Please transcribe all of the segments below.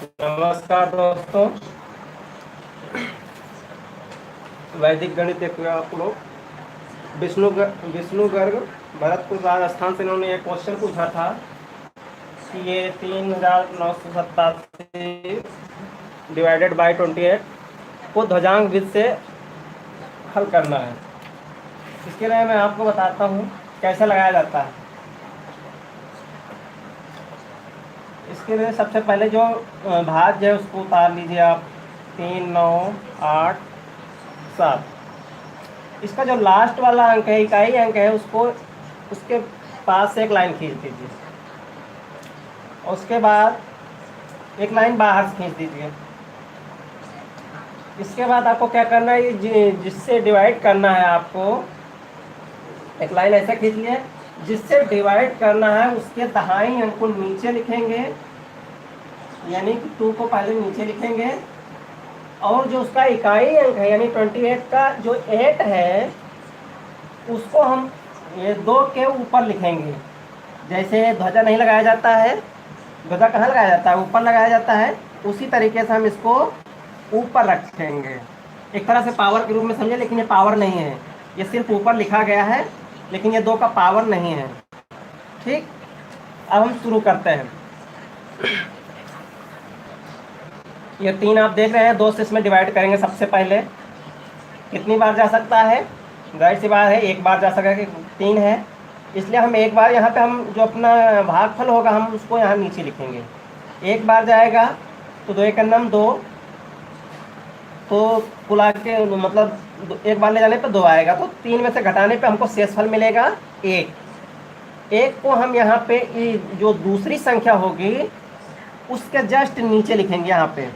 नमस्कार दोस्तों। वैदिक गणित एक आप लोग विष्णु गर्ग भरतपुर राजस्थान से इन्होंने एक क्वेश्चन पूछा था कि ये 3987 डिवाइडेड बाई 28 को ध्वजांक विधि से हल करना है। इसके लिए मैं आपको बताता हूँ कैसे लगाया जाता है। इसके लिए सबसे पहले जो भाज्य है उसको उतार लीजिए आप। 3, 9, 8, 7। इसका जो लास्ट वाला अंक है, इकाई अंक है, उसको उसके पास से एक लाइन खींच दीजिए। उसके बाद एक लाइन बाहर से खींच दीजिए। इसके बाद आपको क्या करना है, जिससे डिवाइड करना है आपको एक लाइन ऐसे खींच लिए। जिससे डिवाइड करना है उसके दहाई अंक को नीचे लिखेंगे, यानी कि 2 को पहले नीचे लिखेंगे, और जो उसका इकाई अंक है यानी 28 का जो 8 है उसको हम ये 2 के ऊपर लिखेंगे। जैसे ध्वजा नहीं लगाया जाता है, ध्वजा कहाँ लगाया जाता है, ऊपर लगाया जाता है, उसी तरीके से हम इसको ऊपर रखेंगे। एक तरह से पावर के रूप में समझे, लेकिन ये पावर नहीं है, ये सिर्फ ऊपर लिखा गया है, लेकिन ये 2 का पावर नहीं है। ठीक, अब हम शुरू करते हैं। ये 3 आप देख रहे हैं, 2 से इसमें डिवाइड करेंगे। सबसे पहले कितनी बार जा सकता है, जाहिर सी बात है एक बार जा सकेगा, 3 है, इसलिए हम एक बार यहाँ पे हम जो अपना भागफल होगा हम उसको यहाँ नीचे लिखेंगे। एक बार जाएगा तो 2 एक नम 2, तो कुल के मतलब एक बार ले जाने पे 2 आएगा, तो 3 में से घटाने पे हमको शेषफल मिलेगा 1। 1 को हम यहाँ पे जो दूसरी संख्या होगी उसके जस्ट नीचे लिखेंगे यहाँ पे।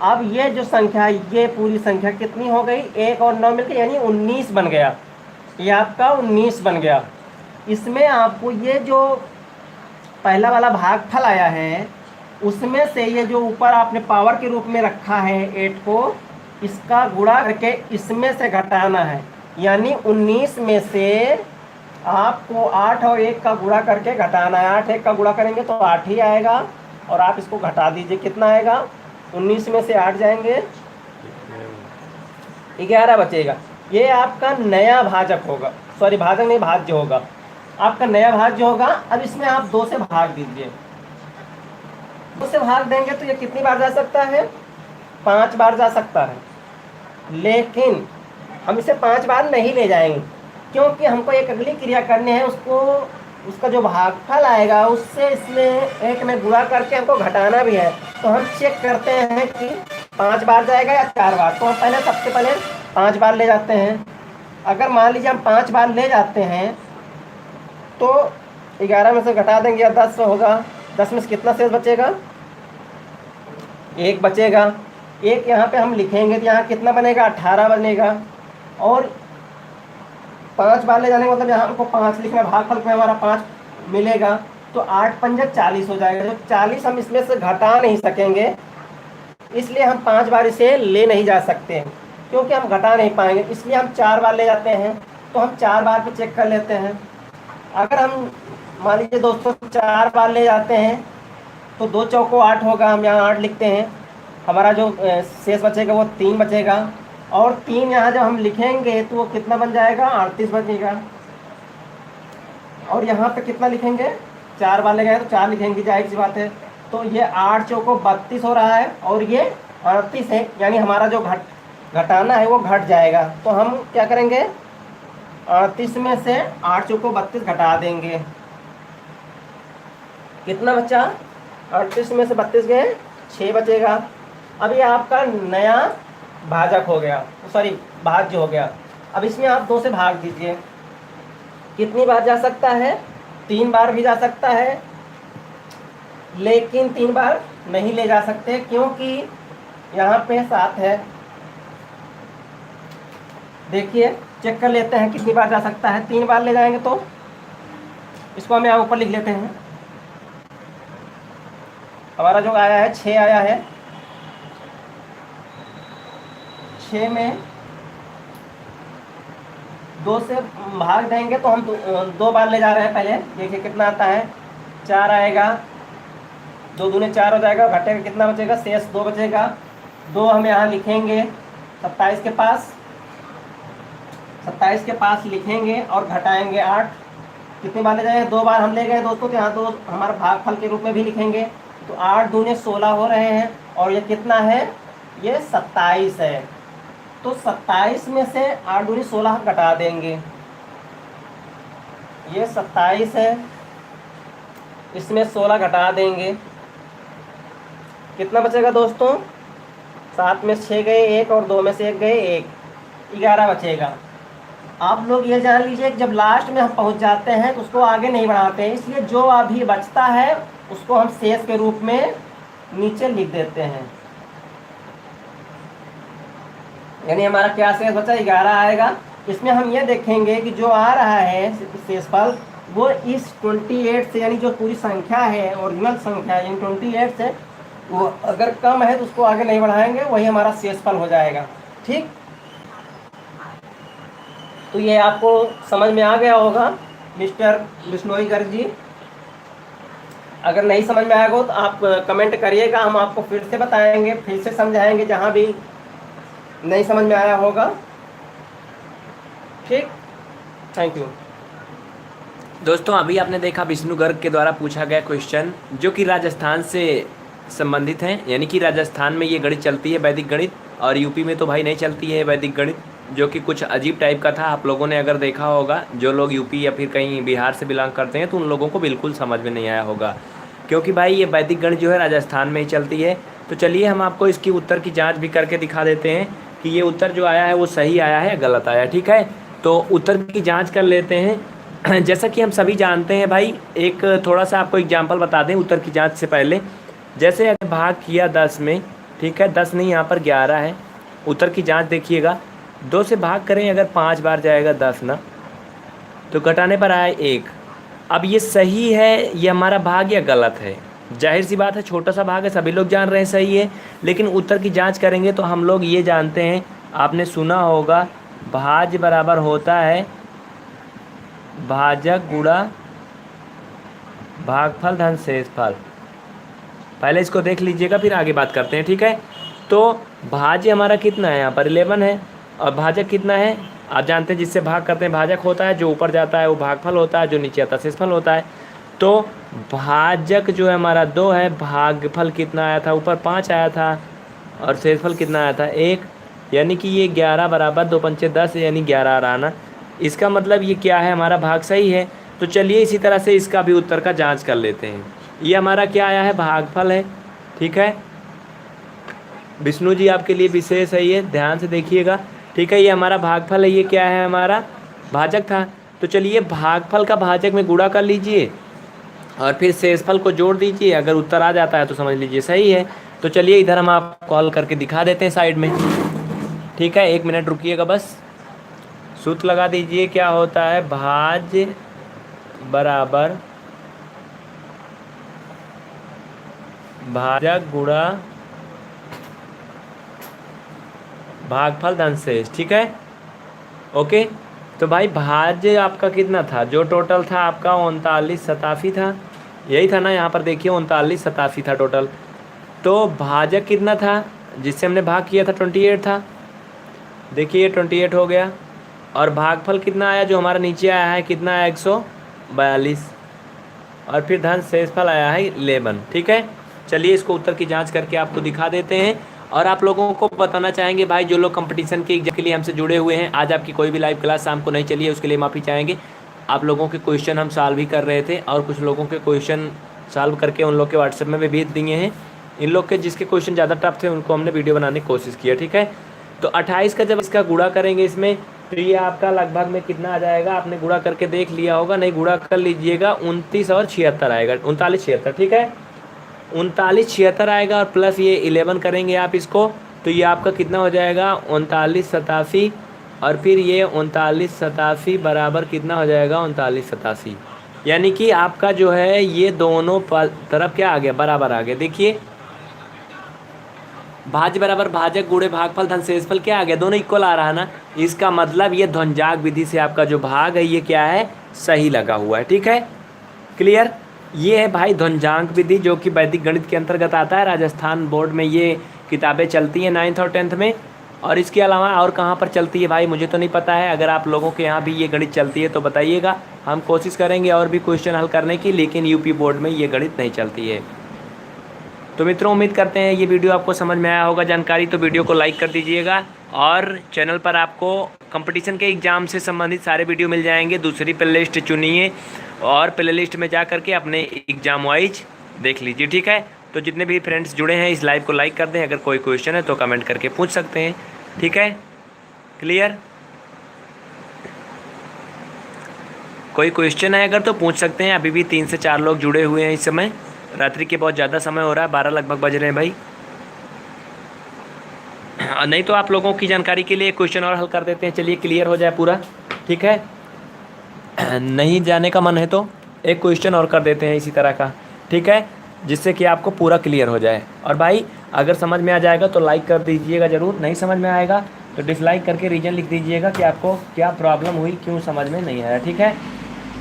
अब ये जो संख्या, ये पूरी संख्या कितनी हो गई, 1 और 9 मिलकर यानी 19 बन गया। ये आपका 19 बन गया। इसमें आपको ये जो पहला वाला भागफल आया है उसमें से ये जो ऊपर आपने पावर के रूप में रखा है 8 को, इसका गुणा करके इसमें से घटाना है। यानी 19 में से आपको 8 और 1 का गुणा करके घटाना है। 8 1 का गुणा करेंगे तो 8 ही आएगा, और आप इसको घटा दीजिए, कितना आएगा, 19 में से 8 जाएंगे 11 बचेगा। ये आपका नया भाजक होगा, सॉरी भाजक नहीं, भाज्य होगा, आपका नया भाज्य होगा। अब इसमें आप 2 से भाग दीजिए। 2 से भाग देंगे तो ये कितनी बार जा सकता है, 5 बार जा सकता है। लेकिन हम इसे 5 बार नहीं ले जाएंगे, क्योंकि हमको एक अगली क्रिया करनी है, उसको उसका जो भागफल आएगा उससे इसमें 1 में गुणा करके हमको घटाना भी है। तो हम चेक करते हैं कि 5 बार जाएगा या 4 बार। तो हम पहले सबसे पहले 5 बार ले जाते हैं। अगर मान लीजिए हम 5 बार ले जाते हैं तो 11 में से घटा देंगे या 10 होगा, 10 में से कितना शेष बचेगा, 1 बचेगा। 1 यहाँ पे हम लिखेंगे तो यहाँ कितना बनेगा, 18 बनेगा। और 5 बार ले जाने का मतलब यहाँ हमको 5 लिखना, भागफल में हमारा 5 मिलेगा, तो 8 पंजे 40 हो जाएगा। जो 40 हम इसमें से घटा नहीं सकेंगे, इसलिए हम 5 बार इसे ले नहीं जा सकते, क्योंकि हम घटा नहीं पाएंगे, इसलिए हम 4 बार ले जाते हैं। तो हम 4 बार पे चेक कर लेते हैं। अगर हम मान लीजिए दोस्तों 4 बार ले जाते हैं तो 2 चौको 8 होगा, हम यहाँ 8 लिखते हैं। हमारा जो शेष बचेगा वो 3 बचेगा, और 3 यहाँ जब हम लिखेंगे तो वो कितना बन जाएगा, 38 बचेगा। और यहाँ पे कितना लिखेंगे, 4 बार ले गए तो 4 लिखेंगे, जाहिर सी बात है। तो ये 8 चौको 32 हो रहा है, और ये 38 है, यानी हमारा जो घटाना है वो घट जाएगा। तो हम क्या करेंगे, 38 में से 8 चौको 32 घटा देंगे। कितना बचा, 38 में से 32 गए, 6 बचेगा। अब ये आपका नया भाजक हो गया, सॉरी भाज्य हो गया। अब इसमें आप 2 से भाग दीजिए। कितनी बार जा सकता है, 3 बार भी जा सकता है, लेकिन 3 बार नहीं ले जा सकते, क्योंकि यहाँ पे 7 है। देखिए चेक कर लेते हैं कितनी बार जा सकता है। 3 बार ले जाएंगे तो इसको हम यहाँ ऊपर लिख लेते हैं। हमारा जो आया है 6 आया है, 6 में 2 से भाग देंगे तो हम 2 बार ले जा रहे हैं। पहले देखिए कितना आता है, 4 आएगा, 2 दूने 4 हो जाएगा, घटेगा कितना बचेगा, शेष 2 बचेगा। 2 हम यहाँ लिखेंगे 27 के पास, 27 के पास लिखेंगे और घटाएंगे 8। कितनी बार ले जाएंगे, 2 बार हम ले गए दोस्तों, तो यहाँ 2 हमारा भागफल के रूप में भी लिखेंगे। तो 8 दूने 16 हो रहे हैं, और ये कितना है, ये 27 है। तो 27 में से 8 दूनी 16 घटा देंगे, ये 27 है, इसमें 16 घटा देंगे, कितना बचेगा दोस्तों, 7 में 6 गए 1 और 2 में से 1 गए 1, 11 बचेगा। आप लोग ये जान लीजिए कि जब लास्ट में हम पहुंच जाते हैं तो उसको आगे नहीं बढ़ाते हैं, इसलिए जो अभी बचता है उसको हम शेष के रूप में नीचे लिख देते हैं। यानी हमारा क्या शेष बचा, 11 आएगा। इसमें हम ये देखेंगे कि जो आ रहा है शेषफल वो इस 28 से, यानी जो पूरी संख्या है ओरिजिनल संख्या यानी 28 से, वो अगर कम है तो उसको आगे नहीं बढ़ाएंगे, वही हमारा शेषफल हो जाएगा। ठीक, तो ये आपको समझ में आ गया होगा मिस्टर बिश्नोई गर्ग जी। अगर नहीं समझ में आएगा तो आप कमेंट करिएगा, हम आपको फिर से बताएंगे, फिर से समझाएंगे जहाँ भी नहीं समझ में आया होगा। ठीक, थैंक यू। दोस्तों अभी आपने देखा विष्णु गर्ग के द्वारा पूछा गया क्वेश्चन, जो कि राजस्थान से संबंधित हैं, यानी कि राजस्थान में ये गणित चलती है वैदिक गणित, और यूपी में तो भाई नहीं चलती है वैदिक गणित, जो कि कुछ अजीब टाइप का था। आप लोगों ने अगर देखा होगा, जो लोग यूपी या फिर कहीं बिहार से बिलोंग करते हैं, तो उन लोगों को बिल्कुल समझ में नहीं आया होगा, क्योंकि भाई ये वैदिक गणित जो है राजस्थान में ही चलती है। तो चलिए हम आपको इसकी उत्तर की जाँच भी करके दिखा देते हैं कि ये उत्तर जो आया है वो सही आया है या गलत आया। ठीक है, तो उत्तर की जाँच कर लेते हैं। जैसा कि हम सभी जानते हैं भाई, एक थोड़ा सा आपको एग्जाम्पल बता दें उत्तर की जाँच से पहले। जैसे अगर भाग किया 10 में, ठीक है, 10 नहीं यहाँ पर 11 है। उत्तर की जांच देखिएगा, 2 से भाग करें अगर 5 बार जाएगा 10 ना, तो घटाने पर आए 1। अब ये सही है ये हमारा भाग या गलत है? जाहिर सी बात है, छोटा सा भाग है, सभी लोग जान रहे हैं सही है, लेकिन उत्तर की जांच करेंगे तो हम लोग ये जानते हैं, आपने सुना होगा भाज्य बराबर होता है भाजक गुणा भागफल धन शेषफल। पहले इसको देख लीजिएगा फिर आगे बात करते हैं। ठीक है, तो भाज्य हमारा कितना है, यहाँ पर 11 है, और भाजक कितना है आप जानते हैं, जिससे भाग करते हैं भाजक होता है, जो ऊपर जाता है वो भागफल होता है, जो नीचे आता है शेषफल होता है। तो भाजक जो है हमारा 2 है, भागफल कितना आया था, ऊपर 5 आया था, और शेषफल कितना आया था 1, यानी कि ये 11 बराबर 2 पंचे 10, यानी 11 आ रहा ना। इसका मतलब ये क्या है, हमारा भाग सही है। तो चलिए इसी तरह से इसका भी उत्तर का जाँच कर लेते हैं। ये हमारा क्या आया है, भागफल है। ठीक है, विष्णु जी आपके लिए विशेष है ये, ध्यान से देखिएगा। ठीक है, ये हमारा भागफल है, ये क्या है हमारा भाजक था। तो चलिए भागफल का भाजक में गुणा कर लीजिए और फिर शेषफल को जोड़ दीजिए, अगर उत्तर आ जाता है तो समझ लीजिए सही है। तो चलिए इधर हम आप कॉल करके दिखा देते हैं साइड में। ठीक है, 1 मिनट रुकिएगा बस, सूत्र लगा दीजिए। क्या होता है, भाज्य बराबर भाजक गुणा भागफल धन शेष। ठीक है, ओके। तो भाई भाज्य आपका कितना था, जो टोटल था आपका 39 87 था, यही था ना, यहाँ पर देखिए 39 87 था टोटल। तो भाजक कितना था जिससे हमने भाग किया था, 28 था, देखिए 28 हो गया। और भागफल कितना आया जो हमारा नीचे आया है, कितना आया 142, और फिर धन शेषफल आया है 11। ठीक है, चलिए इसको उत्तर की जांच करके आपको दिखा देते हैं। और आप लोगों को बताना चाहेंगे भाई, जो लोग कंपटीशन के एग्जाम के लिए हमसे जुड़े हुए हैं, आज आपकी कोई भी लाइव क्लास शाम को नहीं चली है, उसके लिए माफ़ी चाहेंगे। आप लोगों के क्वेश्चन हम सॉल्व भी कर रहे थे, और कुछ लोगों के क्वेश्चन सॉल्व करके उन लोग के व्हाट्सएप में भी भेज दिए हैं। इन लोग के जिसके क्वेश्चन ज़्यादा टफ थे उनको हमने वीडियो बनाने की कोशिश किया। ठीक है, तो 28 का जब इसका गुणा करेंगे इसमें, तो ये आपका लगभग में कितना आ जाएगा, आपने गुणा करके देख लिया होगा, नहीं गुणा कर लीजिएगा, 29 और 76 आएगा, 39 76। ठीक है, 39 76 आएगा, और प्लस ये 11 करेंगे आप इसको, तो ये आपका कितना हो जाएगा 39 87, और फिर ये 39 87 बराबर कितना हो जाएगा 39 87, यानी कि आपका जो है ये दोनों तरफ क्या आ गया, बराबर आ गया। देखिए भाज्य बराबर भाजक गुणे भागफल धन शेषफल क्या आ गया, दोनों इक्वल आ रहा है ना। इसका मतलब ये ध्वन्जांक विधि से आपका जो भाग है ये क्या है, सही लगा हुआ है। ठीक है, क्लियर। ये है भाई ध्वन्जांक विधि, जो कि वैदिक गणित के अंतर्गत आता है। राजस्थान बोर्ड में ये किताबें चलती हैं 9th और 10th में। और इसके अलावा और कहाँ पर चलती है भाई मुझे तो नहीं पता है। अगर आप लोगों के यहाँ भी ये गणित चलती है तो बताइएगा, हम कोशिश करेंगे और भी क्वेश्चन हल करने की, लेकिन यूपी बोर्ड में ये गणित नहीं चलती है। तो मित्रों, उम्मीद करते हैं ये वीडियो आपको समझ में आया होगा जानकारी। तो वीडियो को लाइक कर दीजिएगा, और चैनल पर आपको कंपटीशन के एग्ज़ाम से संबंधित सारे वीडियो मिल जाएंगे। दूसरी प्ले लिस्ट चुनिए और प्ले लिस्ट में जा करके अपने एग्ज़ाम वाइज देख लीजिए, ठीक है। तो जितने भी फ्रेंड्स जुड़े हैं इस लाइव को लाइक कर दें। अगर कोई क्वेश्चन है तो कमेंट करके पूछ सकते हैं, ठीक है। क्लियर? कोई क्वेश्चन है अगर तो पूछ सकते हैं। अभी भी 3 से 4 लोग जुड़े हुए हैं इस समय। रात्रि के बहुत ज़्यादा समय हो रहा है, 12 लगभग बज रहे हैं भाई। नहीं तो आप लोगों की जानकारी के लिए क्वेश्चन और हल कर देते हैं, चलिए क्लियर हो जाए पूरा, ठीक है। नहीं जाने का मन है तो एक क्वेश्चन और कर देते हैं इसी तरह का, ठीक है, जिससे कि आपको पूरा क्लियर हो जाए। और भाई अगर समझ में आ जाएगा तो लाइक कर दीजिएगा ज़रूर, नहीं समझ में आएगा तो डिसलाइक करके रीज़न लिख दीजिएगा कि आपको क्या प्रॉब्लम हुई, क्यों समझ में नहीं आया, ठीक है।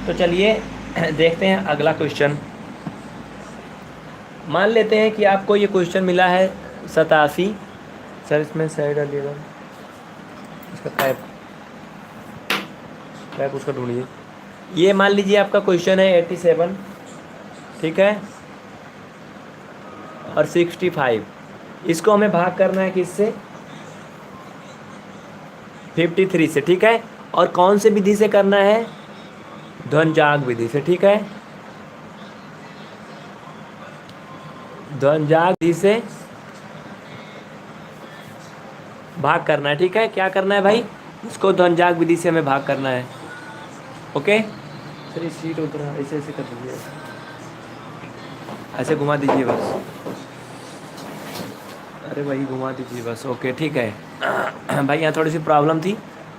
तो चलिए देखते हैं अगला क्वेश्चन। मान लेते हैं कि आपको ये क्वेश्चन मिला है 87। सर इसमें साइड डालिएगा, इसका टाइप उसका ढूंढिए। ये मान लीजिए आपका क्वेश्चन है 87, ठीक है, और 65। इसको हमें भाग करना है किससे? 53 से, ठीक है। और कौन से विधि से करना है? ध्वन्जांक विधि से, ठीक है। ध्वन्जांक विधि से भाग करना है, ठीक है। क्या करना है भाई? इसको ध्वन्जांक विधि से हमें भाग करना है, ओके। सर इस सीट उधर ऐसे ऐसे कर दीजिए, ऐसे घुमा दीजिए बस। अरे भाई घुमा दीजिए बस, ओके ठीक है। भाई यहाँ थोड़ी सी प्रॉब्लम थी,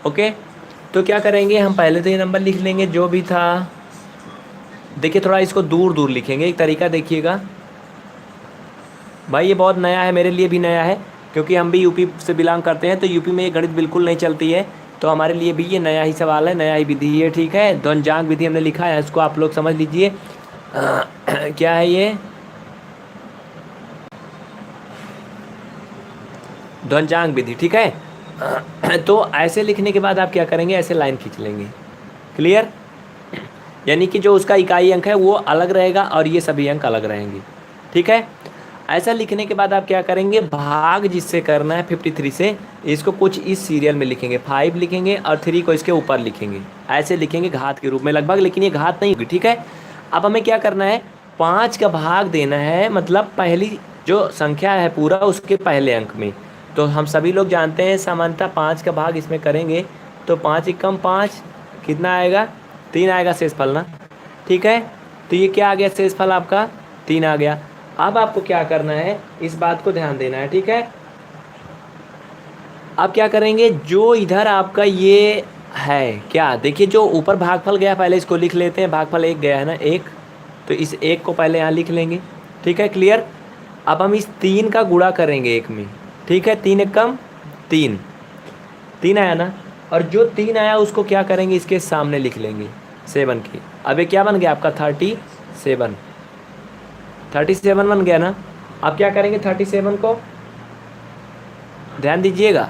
ओके। तो क्या करेंगे हम, पहले तो ये नंबर लिख लेंगे जो भी था। देखिए थोड़ा इसको दूर दूर लिखेंगे, एक तरीका देखिएगा भाई। ये बहुत नया है, मेरे लिए भी नया है, क्योंकि हम भी यूपी से बिलोंग करते हैं। तो यूपी में ये गणित बिल्कुल नहीं चलती है, तो हमारे लिए भी ये नया ही सवाल है, नया ही विधि है, ठीक है। ध्वन्जांक विधि हमने लिखा है, इसको आप लोग समझ लीजिए। क्या है ये? ध्वन्जांक विधि, ठीक है। तो ऐसे लिखने के बाद आप क्या करेंगे, ऐसे लाइन खींच लेंगे, क्लियर। यानी कि जो उसका इकाई अंक है वो अलग रहेगा और ये सभी अंक अलग रहेंगे, ठीक है। ऐसा लिखने के बाद आप क्या करेंगे, भाग जिससे करना है 53 से, इसको कुछ इस सीरियल में लिखेंगे। 5 लिखेंगे और 3 को इसके ऊपर लिखेंगे, ऐसे लिखेंगे घात के रूप में लगभग, लेकिन ये घात नहीं होगी, ठीक है। अब हमें क्या करना है, 5 का भाग देना है, मतलब पहली जो संख्या है पूरा उसके पहले अंक में। तो हम सभी लोग जानते हैं सामान्यतः 5 का भाग इसमें करेंगे तो 5 एकम 5 कितना आएगा? 3 आएगा शेषफल ना, ठीक है। तो ये क्या आ गया शेषफल आपका? 3 आ गया। अब आपको क्या करना है, इस बात को ध्यान देना है, ठीक है। अब क्या करेंगे, जो इधर आपका ये है क्या, देखिए जो ऊपर भागफल गया पहले इसको लिख लेते हैं। भागफल 1 गया है ना, 1, तो इस 1 को पहले यहाँ लिख लेंगे, ठीक है, क्लियर। अब हम इस 3 का गुणा करेंगे 1 में, ठीक है। 3 एकम 3, 3 आया ना, और जो 3 आया उसको क्या करेंगे, इसके सामने लिख लेंगे 7 की। अब ये क्या बन गया आपका? 37, 37 बन गया ना। अब क्या करेंगे, 37 को ध्यान दीजिएगा,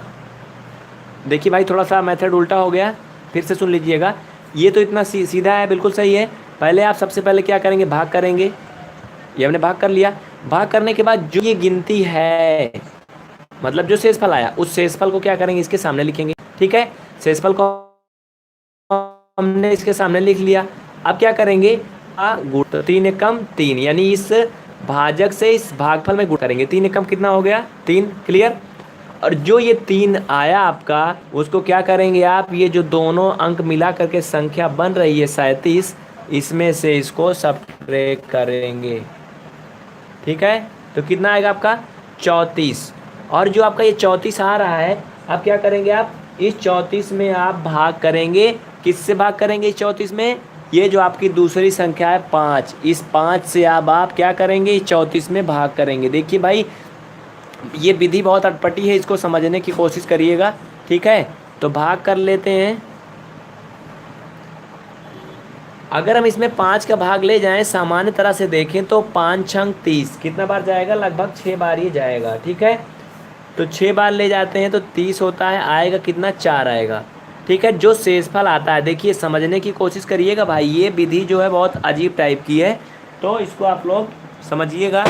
देखिए भाई थोड़ा सा मेथड उल्टा हो गया, फिर से सुन लीजिएगा। ये तो इतना सीधा है, बिल्कुल सही है। पहले आप सबसे पहले क्या करेंगे, भाग करेंगे। ये हमने भाग कर लिया। भाग करने के बाद जो ये गिनती है, मतलब जो शेषफल आया, उस शेषफल को क्या करेंगे, इसके सामने लिखेंगे, ठीक है। शेषफल को हमने इसके सामने लिख लिया। अब क्या करेंगे, गुण 3 एकम 3, यानी इस भाजक से इस भागफल में गुण करेंगे। 3 एकम कितना हो गया? 3, क्लियर। और जो ये 3 आया आपका, उसको क्या करेंगे आप, ये जो दोनों अंक मिला करके संख्या बन रही है 37, इसमें से इसको सबट्रैक्ट करेंगे, ठीक है। तो कितना आएगा आपका? 34। और जो आपका ये 34 आ रहा है, अब क्या करेंगे आप, इस 34 में आप भाग करेंगे। किससे भाग करेंगे इस 34 में? ये जो आपकी दूसरी संख्या है 5, इस 5 से अब आप क्या करेंगे, इस 34 में भाग करेंगे। देखिए भाई ये विधि बहुत अटपटी है, इसको समझने की कोशिश करिएगा, ठीक है। तो भाग कर लेते हैं, अगर हम इसमें 5 का भाग ले जाएं सामान्य तरह से देखें तो 5 छंग 30 कितना बार जाएगा, लगभग 6 बार ये जाएगा। ठीक है, तो 6 बार ले जाते हैं तो 30 होता है, आएगा कितना, 4 आएगा। ठीक है, जो शेषफल आता है, देखिए समझने की कोशिश करिएगा भाई, ये विधि जो है बहुत अजीब टाइप की है, तो इसको आप लोग समझिएगा।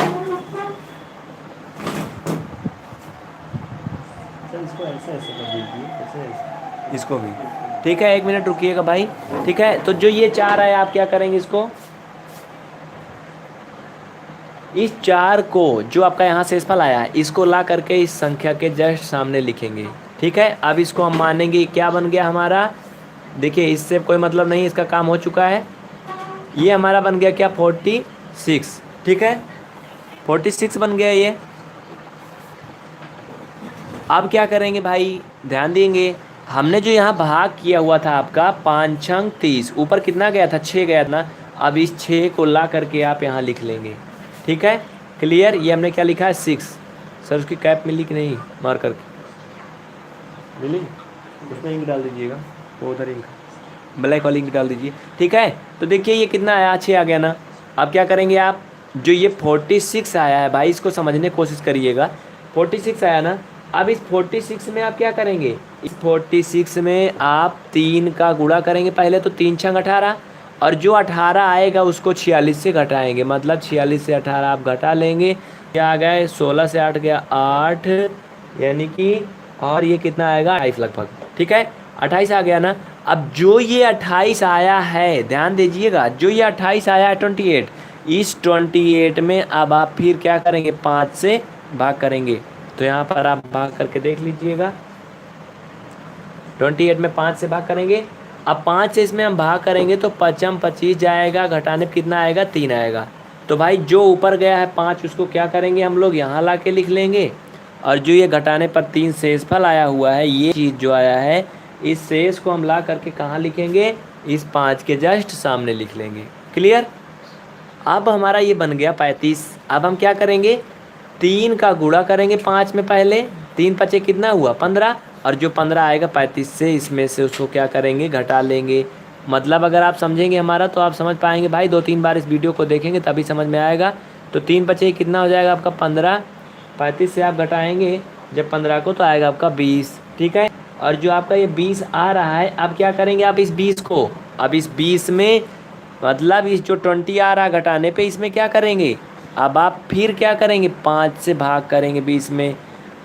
इसको ऐसे ऐसे कर दीजिए, ऐसे इसको भी। ठीक है, 1 मिनट रुकिएगा भाई। ठीक है, तो जो ये 4 है आप क्या करेंगे, इसको, इस 4 को जो आपका यहाँ शेषफल आया है इसको ला करके इस संख्या के जस्ट सामने लिखेंगे। ठीक है, अब इसको हम मानेंगे क्या बन गया हमारा, देखिए इससे कोई मतलब नहीं, इसका काम हो चुका है। ये हमारा बन गया क्या, 46। ठीक है, 46 बन गया ये। अब क्या करेंगे भाई, ध्यान देंगे, हमने जो यहाँ भाग किया हुआ था आपका 5 छंग 30, ऊपर कितना गया था, 6 गया था ना। अब इस 6 को ला करके आप यहाँ लिख लेंगे। ठीक है, क्लियर। ये हमने क्या लिखा है, 6। सर उसकी कैप मिली कि नहीं, मार करके मिली, उसमें इंक डाल दीजिएगा, वो उधर इंक ब्लैक वाली इंक डाल दीजिए। ठीक है, तो देखिए ये कितना आया, 6 आ गया ना। अब क्या करेंगे आप, जो ये 46 आया है भाई, इसको समझने की कोशिश करिएगा। 46 आया ना, अब इस 46 में आप क्या करेंगे, इस 46 में आप 3 का गुणा करेंगे पहले, तो 3 छंग 18, और जो 18 आएगा उसको 46 से घटाएंगे, मतलब 46 से 18 आप घटा लेंगे, क्या आ गया, 16 से 8 गया 8, यानी कि, और ये कितना आएगा, 28 लगभग। ठीक है, 28 आ गया ना। अब जो ये 28 आया है, ध्यान दीजिएगा, जो ये 28 आया है 28, इस 28 में अब आप फिर क्या करेंगे, 5 से भाग करेंगे। तो यहाँ पर आप भाग करके देख लीजिएगा, 28 में 5 से भाग करेंगे। अब 5 से इसमें हम भाग करेंगे तो 5 25 जाएगा, घटाने पर कितना आएगा, 3 आएगा। तो भाई जो ऊपर गया है 5, उसको क्या करेंगे हम लोग, यहाँ ला के लिख लेंगे, और जो ये घटाने पर 3 शेषफल आया हुआ है, ये चीज़ जो आया है, इस शेष को हम ला करके कहाँ लिखेंगे, इस 5 के जस्ट सामने लिख लेंगे। क्लियर। अब हमारा ये बन गया 35। अब हम क्या करेंगे, 3 का गुणा करेंगे 5 में पहले, 3 पचे कितना हुआ, 15, और जो 15 आएगा 35 से, इसमें से उसको क्या करेंगे, घटा लेंगे। मतलब अगर आप समझेंगे हमारा तो आप समझ पाएंगे भाई, 2-3 बार इस वीडियो को देखेंगे तभी समझ में आएगा। तो 3 पचे कितना हो जाएगा आपका, 15, 35 से आप घटाएंगे जब 15 को, तो आएगा आपका 20। ठीक है, और जो आपका ये 20 आ रहा है, अब क्या करेंगे आप इस 20 को, अब इस 20 में, मतलब इस जो 20 आ रहा है घटाने पे, इसमें क्या करेंगे, अब आप फिर क्या करेंगे, 5 से भाग करेंगे 20 में।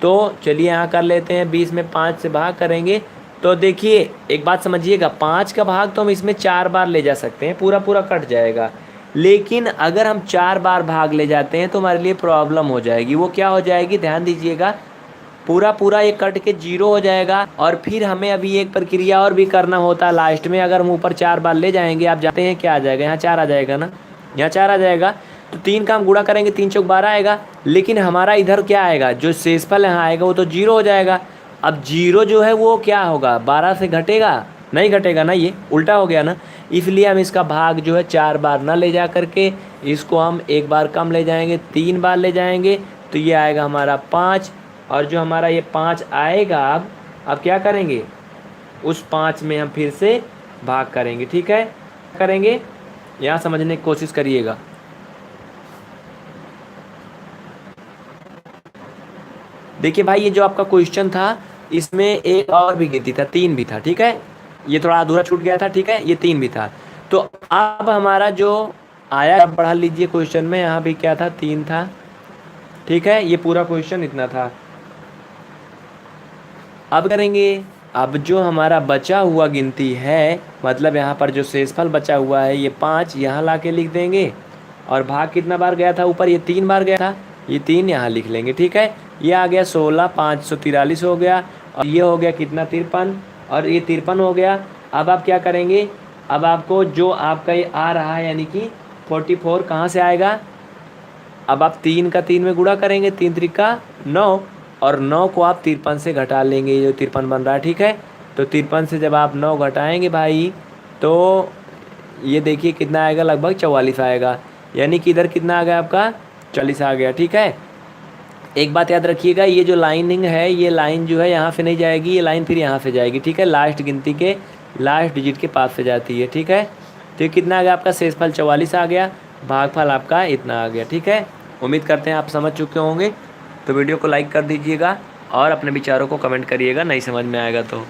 तो चलिए यहाँ कर लेते हैं, 20 में 5 से भाग करेंगे तो देखिए एक बात समझिएगा, 5 का भाग तो हम इसमें 4 बार ले जा सकते हैं, पूरा पूरा कट जाएगा। लेकिन अगर हम 4 बार भाग ले जाते हैं तो हमारे लिए प्रॉब्लम हो जाएगी। वो क्या हो जाएगी, ध्यान दीजिएगा, पूरा पूरा ये कट के 0 हो जाएगा। और फिर हमें अभी एक प्रक्रिया और भी करना होता है लास्ट में, अगर हम ऊपर 4 बार ले जाएंगे, आप जानते हैं क्या आ जाएगा, यहाँ 4 आ जाएगा ना, यहाँ 4 आ जाएगा, तो 3 का हम गुणा करेंगे, 3 चौक 12 आएगा। लेकिन हमारा इधर क्या आएगा, जो शेषफल यहाँ आएगा वो तो 0 हो जाएगा। अब 0 जो है वो क्या होगा, 12 से घटेगा, नहीं घटेगा ना, ये उल्टा हो गया ना। इसलिए हम इसका भाग जो है 4 बार ना ले जा करके इसको हम 1 बार कम ले जाएंगे, 3 बार ले जाएंगे, तो ये आएगा हमारा 5। और जो हमारा ये 5 आएगा, अब क्या करेंगे, उस 5 में हम फिर से भाग करेंगे। ठीक है, करेंगे, यहाँ समझने की कोशिश करिएगा। देखिए भाई, ये जो आपका क्वेश्चन था इसमें एक और भी गिनती था, 3 भी था। ठीक है, ये थोड़ा अधूरा छूट गया था। ठीक है, ये 3 भी था। तो अब हमारा जो आया, अब पढ़ा लीजिए क्वेश्चन में, यहाँ भी क्या था, 3 था। ठीक है, ये पूरा क्वेश्चन इतना था। अब करेंगे, अब जो हमारा बचा हुआ गिनती है, मतलब यहाँ पर जो शेषफल बचा हुआ है ये 5 यहाँ ला के लिख देंगे, और भाग कितना बार गया था ऊपर, ये 3 बार गया था, ये 3 यहाँ लिख लेंगे। ठीक है, ये आ गया 16, 543 हो गया, और ये हो गया कितना, 53, और ये 53 हो गया। अब आप क्या करेंगे, अब आपको जो आपका ये आ रहा है यानी कि 44 कहाँ से आएगा, अब आप 3 का 3 में गुणा करेंगे, 3 त्रिका 9, और 9 को आप 53 से घटा लेंगे, ये जो 53 बन रहा है। ठीक है, तो 53 से जब आप 9 घटाएंगे भाई, तो ये देखिए कितना आएगा, लगभग 44 आएगा, यानी कि इधर कितना आ गया आपका, 40 आ गया। ठीक है, एक बात याद रखिएगा, ये जो लाइनिंग है, ये लाइन जो है यहाँ से नहीं जाएगी, ये लाइन फिर यहाँ से जाएगी। ठीक है, लास्ट गिनती के लास्ट डिजिट के पास से जाती है। ठीक है, तो ये कितना आ गया आपका शेषफल 44 आ गया, भागफल आपका इतना आ गया। ठीक है, उम्मीद करते हैं आप समझ चुके होंगे। तो वीडियो को लाइक कर दीजिएगा और अपने विचारों को कमेंट करिएगा नहीं समझ में आएगा तो।